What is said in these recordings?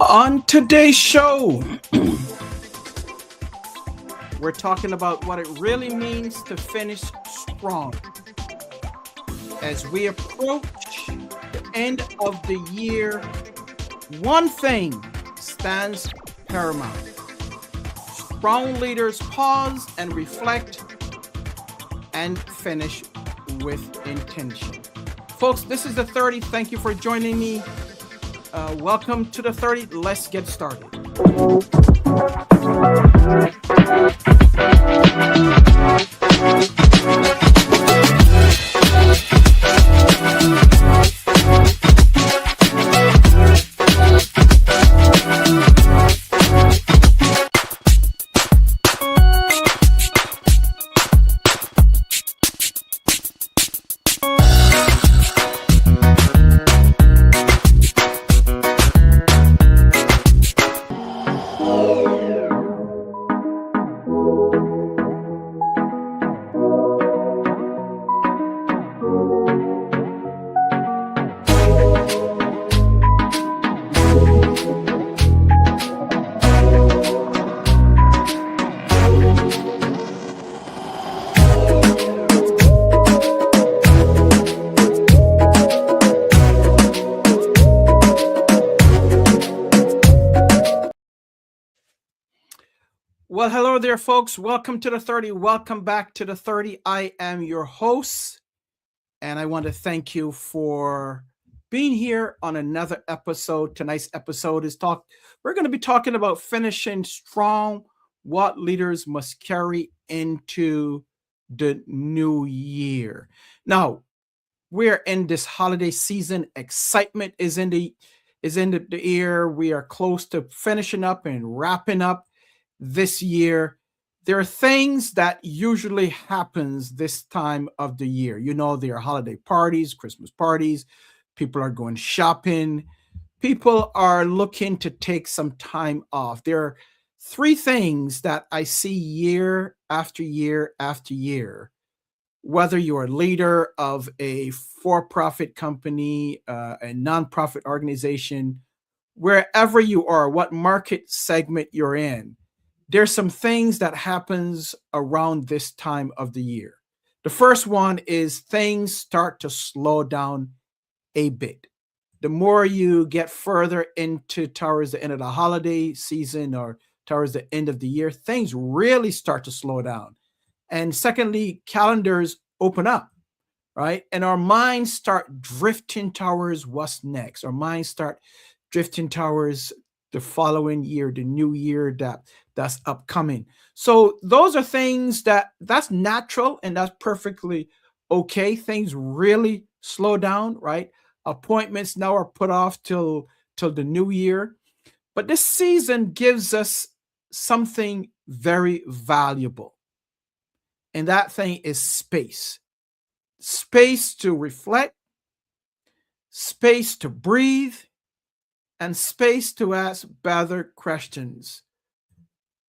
On today's show, we're talking about what it really means to finish strong. As we approach the end of the year, one thing stands paramount. Strong leaders pause and reflect and finish with intention. Folks, this is the 30. Thank you for joining me. Welcome to the 30. Let's get started. Well, hello there, folks. Welcome to the 30. Welcome back to the 30. I am your host, and I want to thank you for being here on another episode. Tonight's episode is we're going to be talking about finishing strong, what leaders must carry into the new year. Now, we're in this holiday season. Excitement is in the air. We are close to finishing up and wrapping up this year. There are things that usually happens this time of the year. There are holiday parties, Christmas parties. People are going shopping. People are looking to take some time off. There are three things that I see year after year after year. Whether you're a leader of a for-profit company, a nonprofit organization, wherever you are, what market segment you're in, there's some things that happens around this time of the year. The first one is things start to slow down a bit. The more you get further into towards the end of the holiday season or towards the end of the year, things really start to slow down. And secondly, calendars open up, right? And our minds start drifting towards what's next. Our minds start drifting towards the following year, the new year that's upcoming. So those are things that's natural and that's perfectly okay. Things really slow down, right? Appointments now are put off till the new year. But this season gives us something very valuable. And that thing is space. Space to reflect, space to breathe, and space to ask better questions.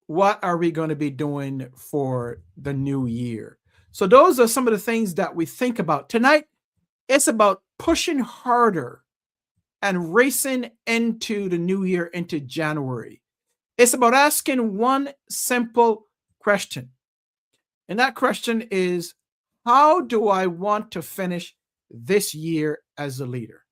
What are we going to be doing for the new year? So, those are some of the things that we think about. Tonight, it's about pushing harder and racing into the new year, into January. It's about asking one simple question. And that question is, how do I want to finish this year as a leader?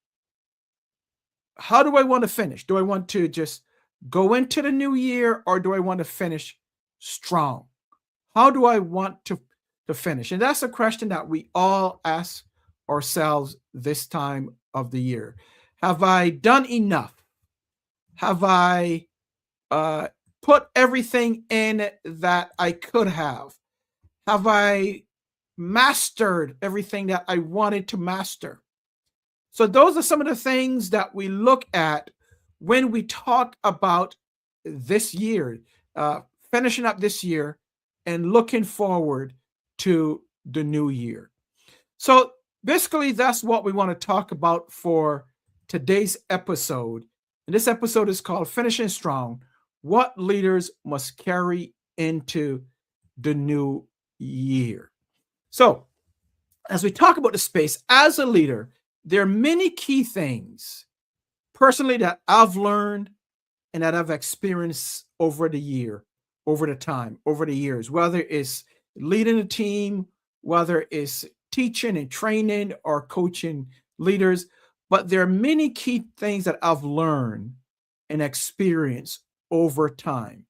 How do I want to finish? Do I want to just go into the new year or do I want to finish strong? How do I want to finish? And that's a question that we all ask ourselves this time of the year. Have I done enough? Have I put everything in that I could have? Have I mastered everything that I wanted to master? So those are some of the things that we look at when we talk about this year, finishing up this year and looking forward to the new year. So basically, that's what we want to talk about for today's episode. And this episode is called Finishing Strong, What Leaders Must Carry into the New Year. So as we talk about the space, as a leader, there are many key things personally that I've learned and that I've experienced over the over the years, whether it's leading a team, whether it's teaching and training or coaching leaders. But there are many key things that I've learned and experienced over time.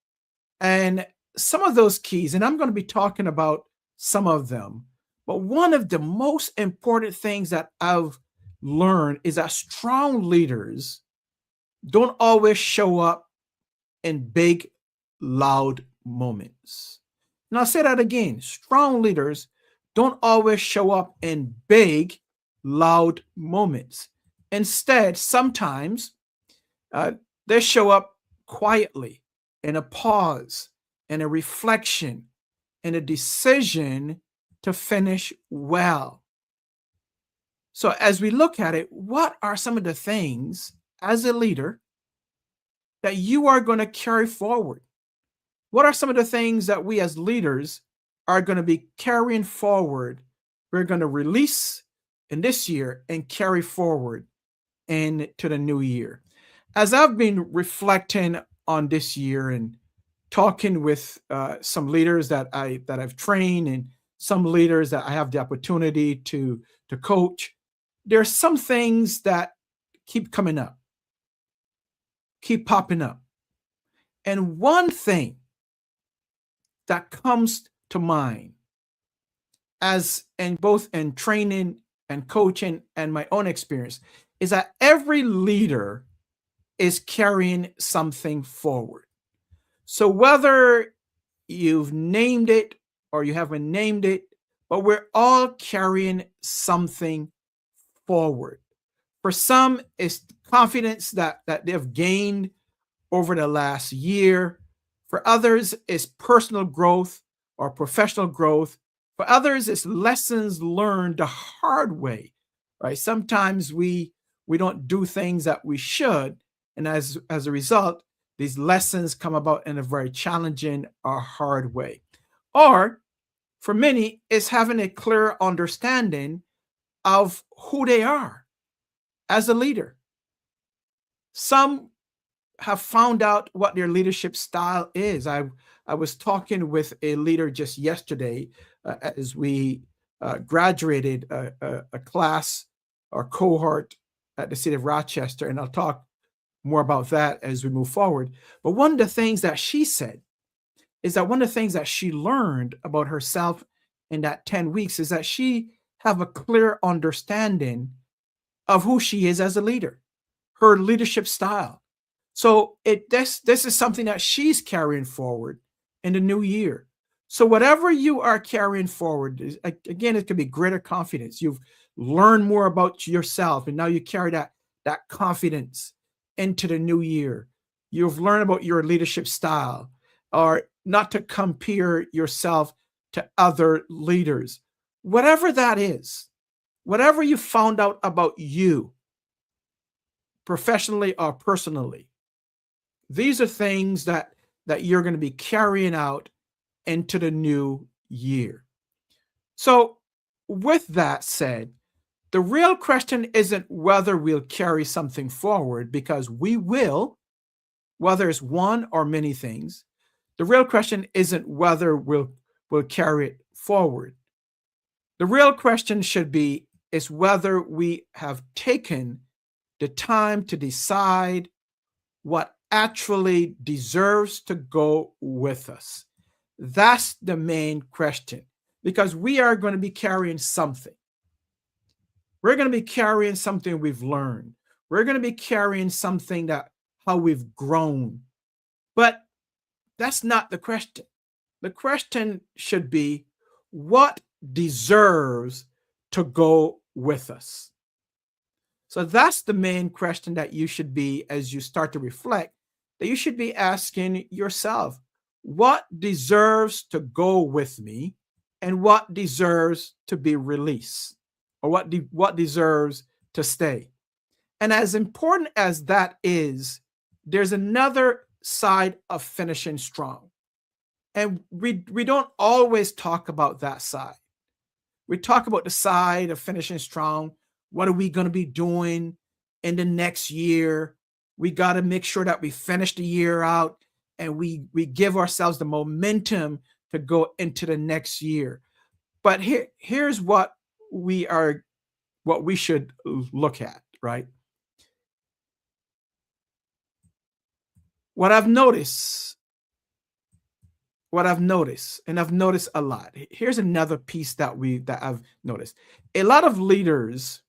And some of those keys, and I'm going to be talking about some of them, but one of the most important things that I've learned is that strong leaders don't always show up in big, loud moments. And I'll say that again, strong leaders don't always show up in big, loud moments. Instead, sometimes uh, they show up quietly in a pause, in a reflection, in a decision to finish well. So, as we look at it, what are some of the things as a leader that you are going to carry forward? What are some of the things that we as leaders are going to be carrying forward? We're going to release in this year and carry forward into the new year. As I've been reflecting on this year and talking with some leaders that I've trained and some leaders that I have the opportunity to coach, there's some things that keep coming up, keep popping up. And one thing that comes to mind as in both in training and coaching and my own experience is that every leader is carrying something forward. So whether you've named it or you haven't named it, but we're all carrying something forward. For some, it's confidence that they've gained over the last year. For others, it's personal growth or professional growth. For others, it's lessons learned the hard way, right? Sometimes we don't do things that we should, and as a result, these lessons come about in a very challenging or hard way. Or for many, it's having a clear understanding of who they are as a leader. Some have found out what their leadership style is. I was talking with a leader just yesterday as we graduated a class or cohort at the city of Rochester, and I'll talk more about that as we move forward. But one of the things that she said is that one of the things that she learned about herself in that 10 weeks is that she have a clear understanding of who she is as a leader, her leadership style. So this is something that she's carrying forward in the new year. So whatever you are carrying forward, again, it could be greater confidence. You've learned more about yourself, and now you carry that confidence into the new year. You've learned about your leadership style, or not to compare yourself to other leaders. Whatever that is, whatever you found out about you, professionally or personally, these are things that you're going to be carrying out into the new year. So, with that said, the real question isn't whether we'll carry something forward, because we will, whether it's one or many things. The real question isn't whether we'll carry it forward. The real question should be is whether we have taken the time to decide what actually deserves to go with us. That's the main question, because we are going to be carrying something. We're going to be carrying something we've learned. We're going to be carrying something that how we've grown. But that's not the question. The question should be what deserves to go with us. So that's the main question that you should be, as you start to reflect, that you should be asking yourself, what deserves to go with me and what deserves to be released, or what deserves to stay? And as important as that is, there's another side of finishing strong. And we don't always talk about that side. We talk about the side of finishing strong. What are we going to be doing in the next year? We got to make sure that we finish the year out and we give ourselves the momentum to go into the next year. But here's what we should look at, right? What I've noticed, and I've noticed a lot. Here's another piece that I've noticed. A lot of leaders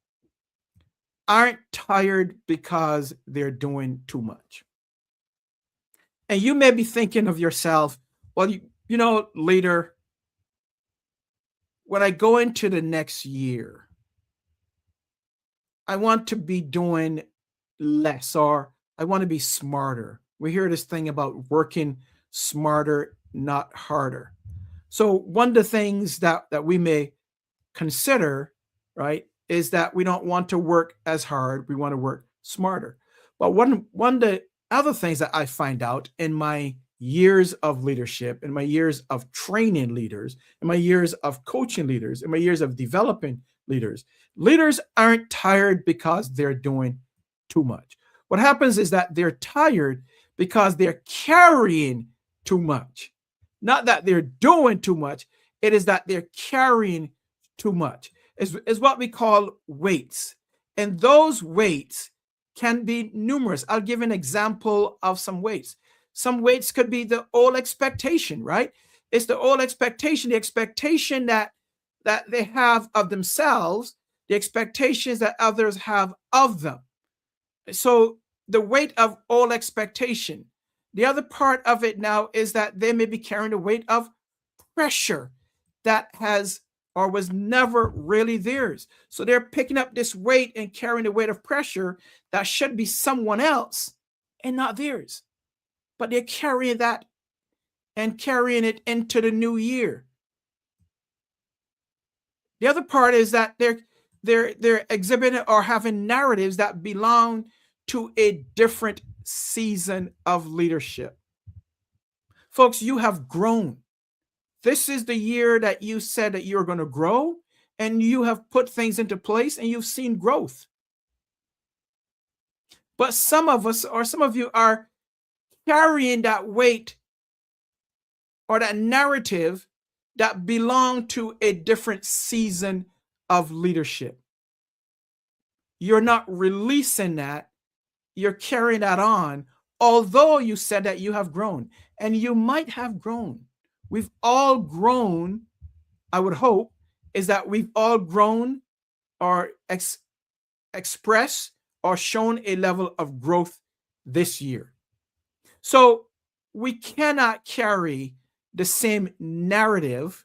aren't tired because they're doing too much. And you may be thinking of yourself, well, leader, when I go into the next year, I want to be doing less, or I want to be smarter. We hear this thing about working smarter, not harder. So one of the things that we may consider, right, is that we don't want to work as hard. We want to work smarter. But one of the other things that I find out in my years of leadership, in my years of training leaders, in my years of coaching leaders, in my years of developing leaders, leaders aren't tired because they're doing too much. What happens is that they're tired because they're carrying too much. Not that they're doing too much, it is that they're carrying too much. Is what we call weights. And those weights can be numerous. I'll give an example of some weights. Some weights could be the old expectation, right? It's the old expectation, the expectation that they have of themselves, the expectations that others have of them. So the weight of all expectation. The other part of it now is that they may be carrying the weight of pressure that has or was never really theirs. So they're picking up this weight and carrying the weight of pressure that should be someone else and not theirs. But they're carrying that and carrying it into the new year. The other part is that they're exhibiting or having narratives that belong to a different season of leadership. Folks, you have grown. This is the year that you said that you're going to grow, and you have put things into place and you've seen growth. But some of us, or some of you, are carrying that weight or that narrative that belong to a different season of leadership. You're not releasing that. You're carrying that on, although you said that you have grown, and you might have grown. We've all grown. I would hope is that we've all grown or expressed or shown a level of growth this year. So we cannot carry the same narrative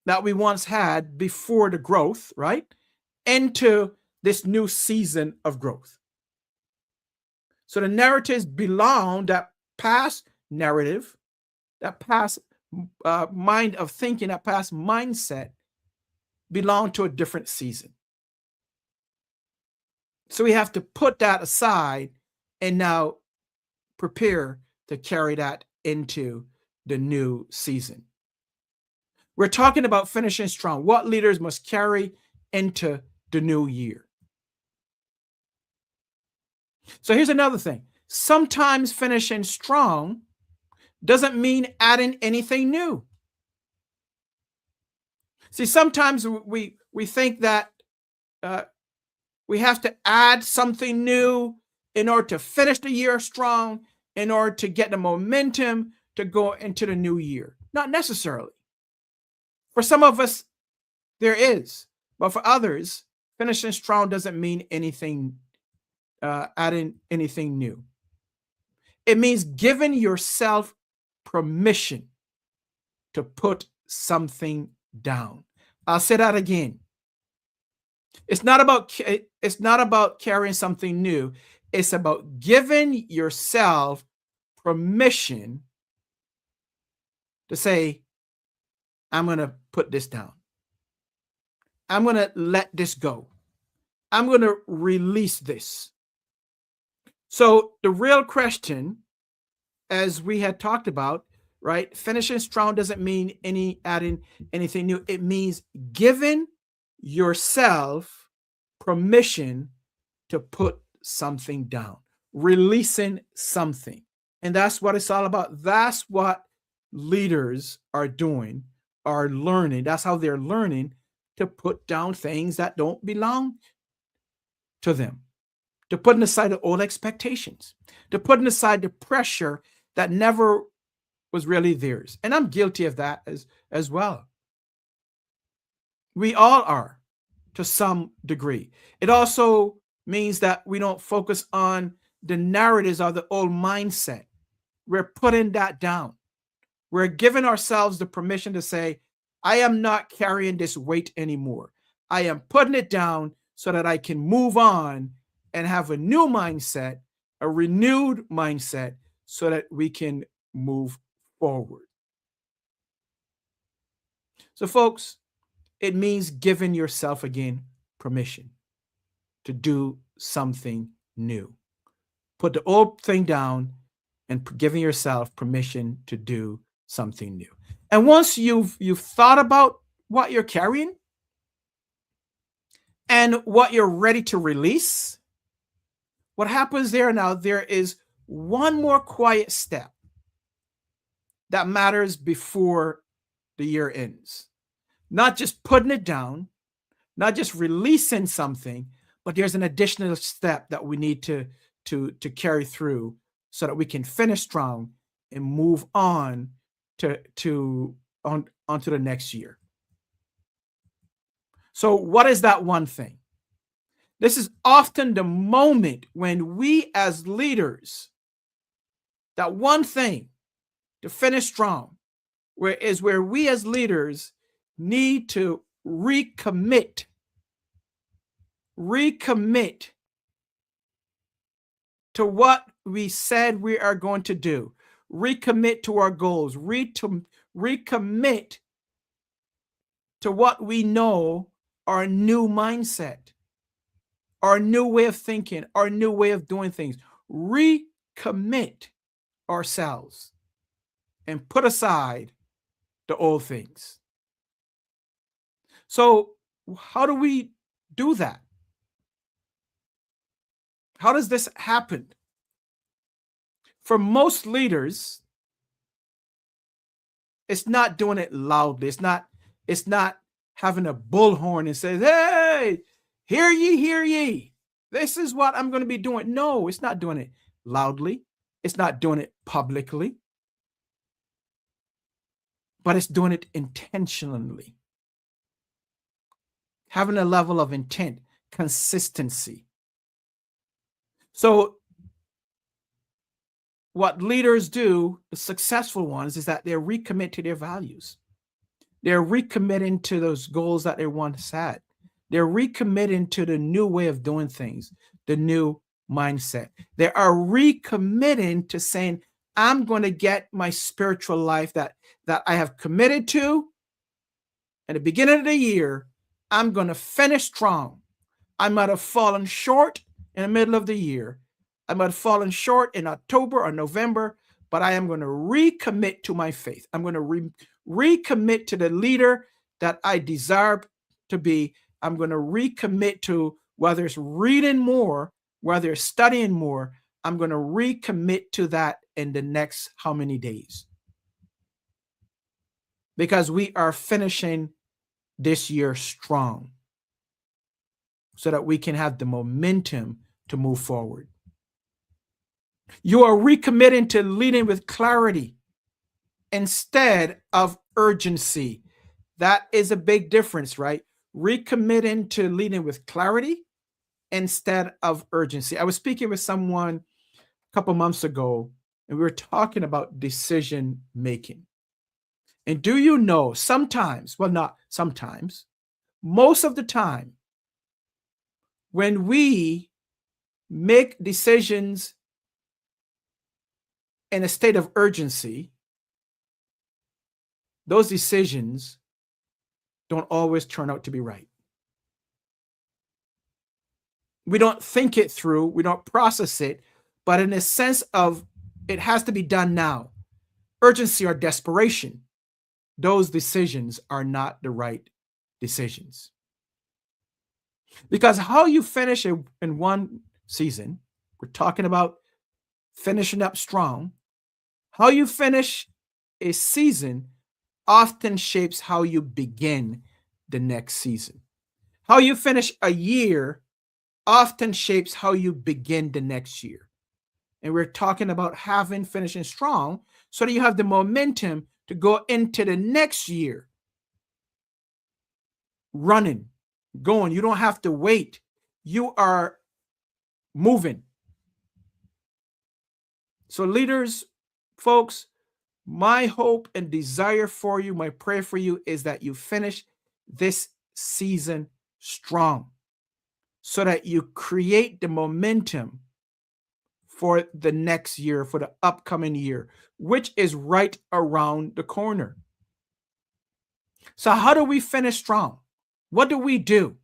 that we once had before the growth, right, into this new season of growth. So the narratives belong, that past narrative, that past mind of thinking, that past mindset belong to a different season. So we have to put that aside and now prepare to carry that into the new season. We're talking about finishing strong. What leaders must carry into the new year? So here's another thing. Sometimes finishing strong doesn't mean adding anything new. See, sometimes we think that we have to add something new in order to finish the year strong, in order to get the momentum to go into the new year. Not necessarily. For some of us, there is. But for others, finishing strong doesn't mean anything, adding anything new. It means giving yourself permission to put something down. I'll say that again. It's not about carrying something new. It's about giving yourself permission to say, I'm going to put this down. I'm going to let this go. I'm going to release this. So the real question, as we had talked about, right? Finishing strong doesn't mean adding anything new. It means giving yourself permission to put something down, releasing something. And that's what it's all about. That's what leaders are doing, are learning. That's how they're learning to put down things that don't belong to them, to putting aside the old expectations, to putting aside the pressure that never was really theirs. And I'm guilty of that as well. We all are to some degree. It also means that we don't focus on the narratives of the old mindset. We're putting that down. We're giving ourselves the permission to say, I am not carrying this weight anymore. I am putting it down so that I can move on and have a new mindset, a renewed mindset, so that we can move forward. So, folks, it means giving yourself again permission to do something new. Put the old thing down and giving yourself permission to do something new. And once you've thought about what you're carrying and what you're ready to release, what happens there now, there is one more quiet step that matters before the year ends. Not just putting it down, not just releasing something, but there's an additional step that we need to carry through so that we can finish strong and move on onto the next year. So what is that one thing? This is often the moment when we as leaders, that one thing to finish strong, where we as leaders need to recommit to what we said we are going to do, recommit to our goals, recommit to what we know, our new mindset, our new way of thinking, our new way of doing things. Recommit ourselves and put aside the old things. So how do we do that? How does this happen? For most leaders, it's not doing it loudly. It's not having a bullhorn and says, hey, hear ye, hear ye. This is what I'm going to be doing. No, it's not doing it loudly. It's not doing it publicly. But it's doing it intentionally. Having a level of intent, consistency. So what leaders do, the successful ones, is that they recommit to their values. They're recommitting to those goals that they once had. They're recommitting to the new way of doing things, the new mindset. They are recommitting to saying, I'm going to get my spiritual life that I have committed to at the beginning of the year. I'm going to finish strong. I might have fallen short in the middle of the year. I might have fallen short in October or November, but I am going to recommit to my faith. I'm going to recommit to the leader that I desire to be. I'm going to recommit to, whether it's reading more, whether it's studying more, I'm going to recommit to that in the next how many days? Because we are finishing this year strong so that we can have the momentum to move forward. You are recommitting to leading with clarity instead of urgency. That is a big difference, right? Recommitting to leading with clarity instead of urgency. I was speaking with someone a couple months ago, and we were talking about decision making. And do you know, sometimes, well, not sometimes, most of the time, when we make decisions in a state of urgency, those decisions don't always turn out to be right. We don't think it through, we don't process it, but in a sense of it has to be done now, urgency or desperation, those decisions are not the right decisions. Because how you finish in one season, we're talking about finishing up strong. How you finish a season often shapes how you begin the next season. How you finish a year often shapes how you begin the next year. And we're talking about having finishing strong so that you have the momentum to go into the next year running, going. You don't have to wait. You are moving. So, leaders, folks, my hope and desire for you, my prayer for you is that you finish this season strong so that you create the momentum for the next year, for the upcoming year, which is right around the corner. So, how do we finish strong? What do we do?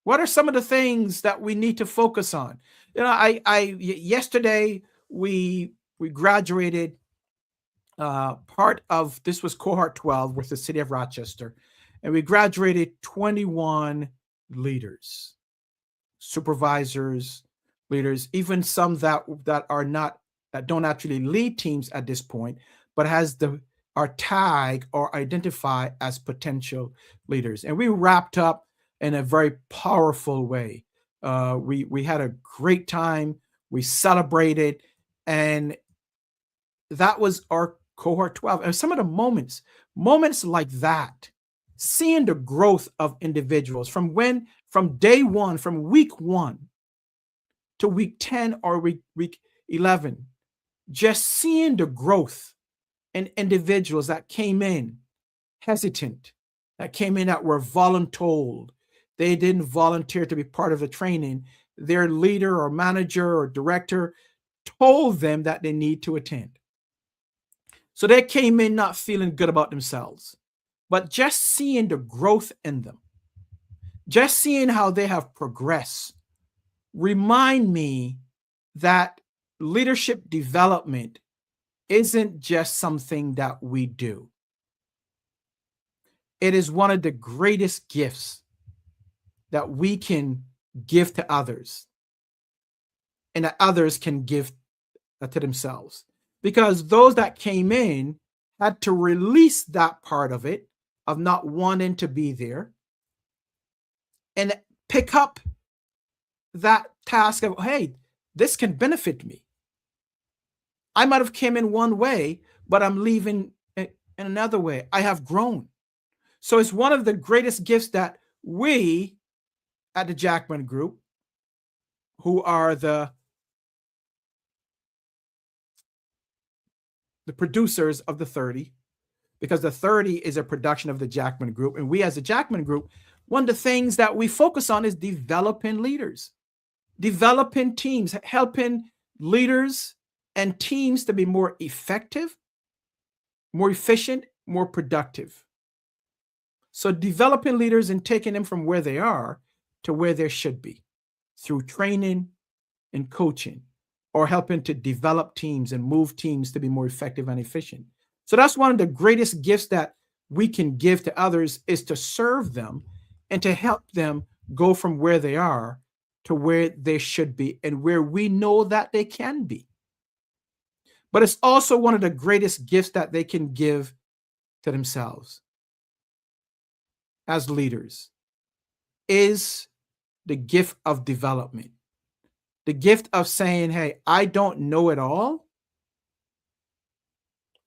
What are some of the things that we need to focus on? Yesterday we graduated. Part of this was cohort 12 with the city of Rochester, and we graduated 21 leaders, supervisors, leaders, even some that are not that don't actually lead teams at this point, but has the are tag or identify as potential leaders. And we wrapped up in a very powerful way. We had a great time. We celebrated, and that was our cohort 12. And some of the moments like that, seeing the growth of individuals from day one, from week one to week 10 or week 11, just seeing the growth in individuals that came in hesitant, that came in that were voluntold. They didn't volunteer to be part of the training. Their leader or manager or director told them that they need to attend. So they came in not feeling good about themselves, but just seeing the growth in them, just seeing how they have progressed, remind me that leadership development isn't just something that we do. It is one of the greatest gifts that we can give to others and that others can give to themselves. Because those that came in had to release that part of it, of not wanting to be there, and pick up that task of, hey, this can benefit me. I might have came in one way, but I'm leaving in another way. I have grown. So it's one of the greatest gifts that we at the Jackman Group, who are the producers of the 30, because the 30 is a production of the Jackman Group. And we as the Jackman Group, one of the things that we focus on is developing leaders, developing teams, helping leaders and teams to be more effective, more efficient, more productive. So developing leaders and taking them from where they are to where they should be through training and coaching, or helping to develop teams and move teams to be more effective and efficient. So that's one of the greatest gifts that we can give to others, is to serve them and to help them go from where they are to where they should be and where we know that they can be. But it's also one of the greatest gifts that they can give to themselves as leaders, is the gift of development. The gift of saying, hey, I don't know it all.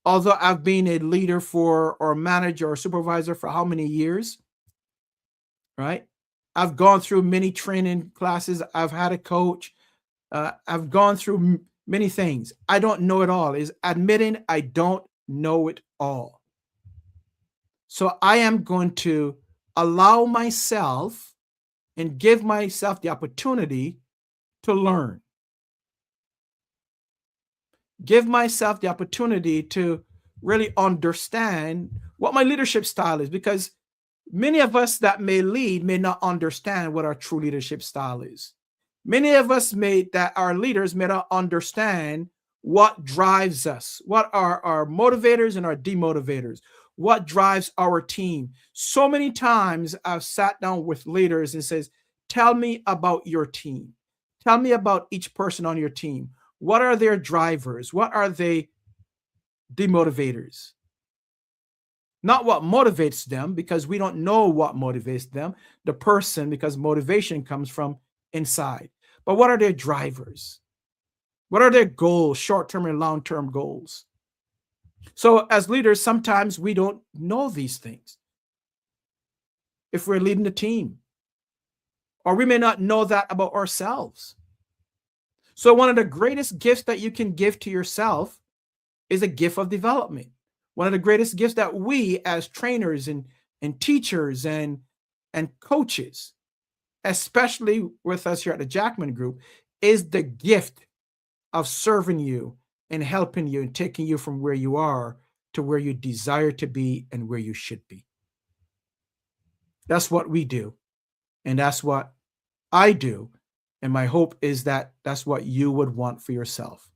Although I've been a leader or manager or supervisor for how many years, right? I've gone through many training classes. I've had a coach. I've gone through many things. I don't know it all. Is admitting I don't know it all. So I am going to allow myself and give myself the opportunity to learn. Give myself the opportunity to really understand what my leadership style is, because many of us that may lead may not understand what our true leadership style is. Many of us that are leaders may not understand what drives us, what are our motivators and our demotivators, what drives our team. So many times I've sat down with leaders and says, tell me about your team. Tell me about each person on your team. What are their drivers? What are they demotivators? Not what motivates them, because we don't know what motivates them, the person, because motivation comes from inside. But what are their drivers? What are their goals, short-term and long-term goals? So as leaders, sometimes we don't know these things if we're leading a team, or we may not know that about ourselves. So one of the greatest gifts that you can give to yourself is a gift of development. One of the greatest gifts that we as trainers and teachers and coaches, especially with us here at the Jackman Group, is the gift of serving you and helping you and taking you from where you are to where you desire to be and where you should be. That's what we do. And that's what I do. And my hope is that that's what you would want for yourself.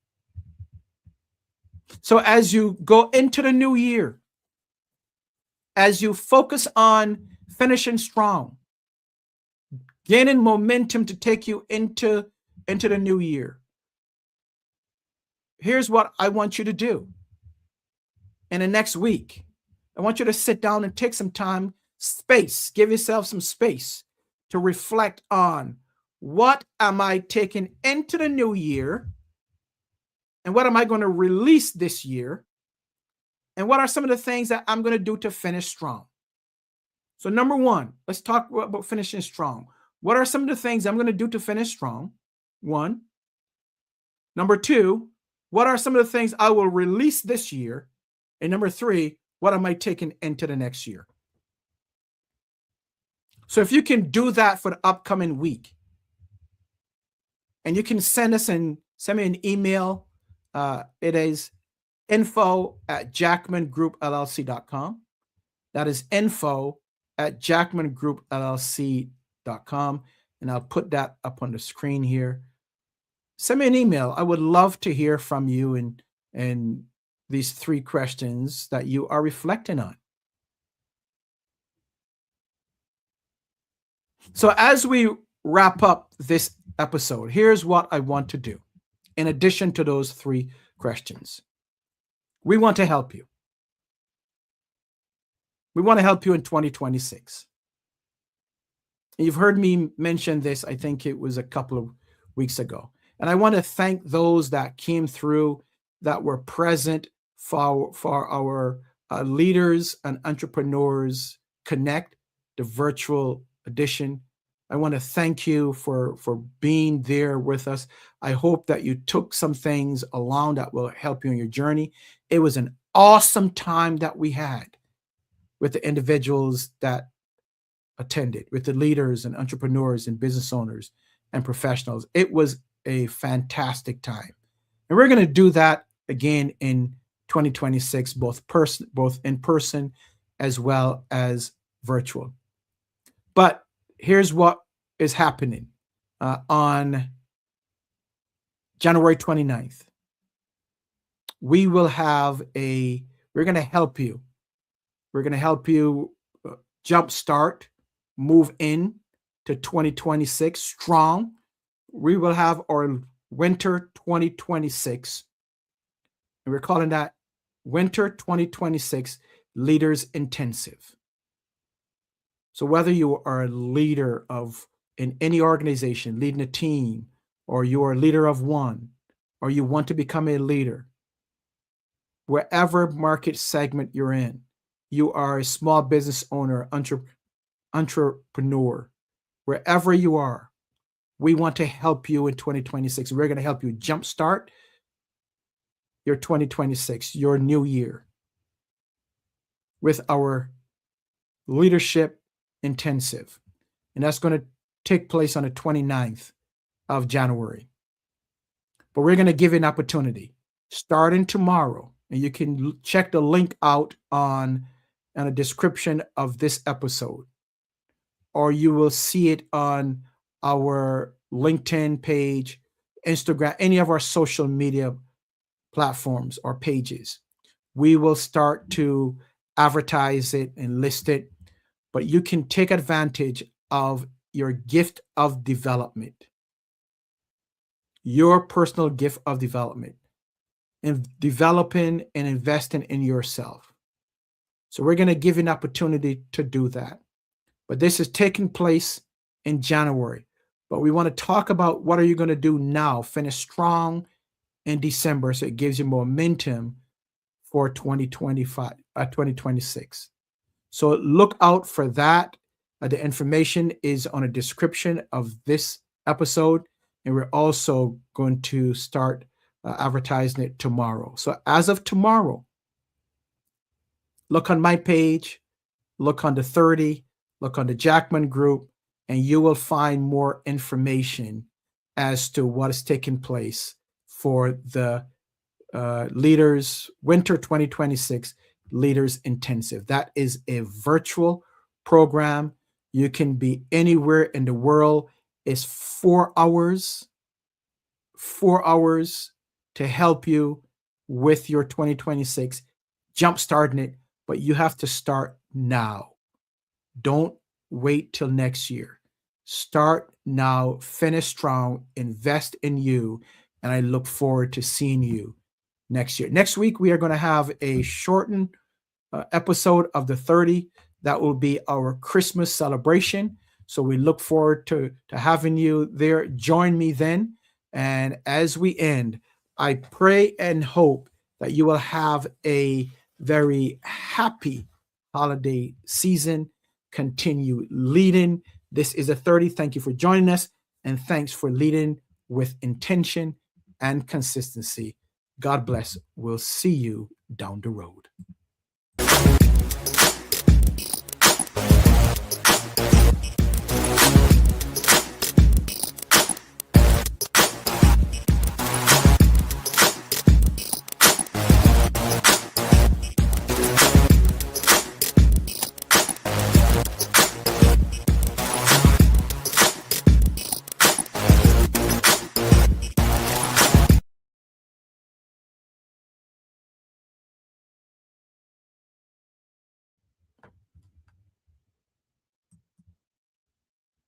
So as you go into the new year, as you focus on finishing strong, gaining momentum to take you into the new year, here's what I want you to do. In the next week, I want you to sit down and take some time, give yourself some space to reflect on, what am I taking into the new year? And what am I going to release this year? And what are some of the things that I'm going to do to finish strong? So number one, let's talk about finishing strong. What are some of the things I'm going to do to finish strong? One. Number two, what are some of the things I will release this year? And number three, what am I taking into the next year? So if you can do that for the upcoming week, and you can send me an email. It is info@jackmangroupllc.com. That is info@jackmangroupllc.com. And I'll put that up on the screen here. Send me an email. I would love to hear from you and these three questions that you are reflecting on. So as we wrap up this episode, here's what I want to do. In addition to those three questions, we want to help you. We want to help you in 2026. And you've heard me mention this, I think it was a couple of weeks ago. And I want to thank those that came through, that were present for our Leaders and Entrepreneurs Connect, the virtual edition. I want to thank you for being there with us. I hope that you took some things along that will help you in your journey. It was an awesome time that we had with the individuals that attended, with the leaders and entrepreneurs and business owners and professionals. It was a fantastic time. And we're going to do that again in 2026, both in person as well as virtual. But here's what is happening on January 29th. We're going to help you. We're going to help you jumpstart, move in to 2026 strong. We will have our Winter 2026, and we're calling that Winter 2026 Leaders Intensive. So whether you are a leader in any organization, leading a team, or you are a leader of one, or you want to become a leader, wherever market segment you're in, you are a small business owner, entrepreneur, wherever you are, we want to help you in 2026. We're going to help you jumpstart your 2026, your new year, with our leadership intensive. And that's going to take place on the 29th of January. But we're going to give you an opportunity starting tomorrow. And you can check the link out on a description of this episode, or you will see it on our LinkedIn page, Instagram, any of our social media platforms or pages. We will start to advertise it and list it, but you can take advantage of your gift of development, your personal gift of development, and developing and investing in yourself. So we're going to give you an opportunity to do that. But this is taking place in January. But we want to talk about what are you going to do now, finish strong in December so it gives you momentum for 2026. So look out for that. The information is on a description of this episode, and we're also going to start advertising it tomorrow. So as of tomorrow, look on my page, look on the 30, look on the Jackman group, and you will find more information as to what is taking place for the Leaders Winter 2026 Leaders Intensive. That is a virtual program. You can be anywhere in the world. It's 4 hours to help you with your 2026, jumpstarting it, but you have to start now. Don't wait till next year. Start now, finish strong, invest in you, and I look forward to seeing you next year. Next week, we are going to have a shortened episode of the 30. That will be our Christmas celebration. So we look forward to having you there. Join me then. And as we end, I pray and hope that you will have a very happy holiday season. Continue leading. This is a 30. Thank you for joining us. And thanks for leading with intention and consistency. God bless. We'll see you down the road.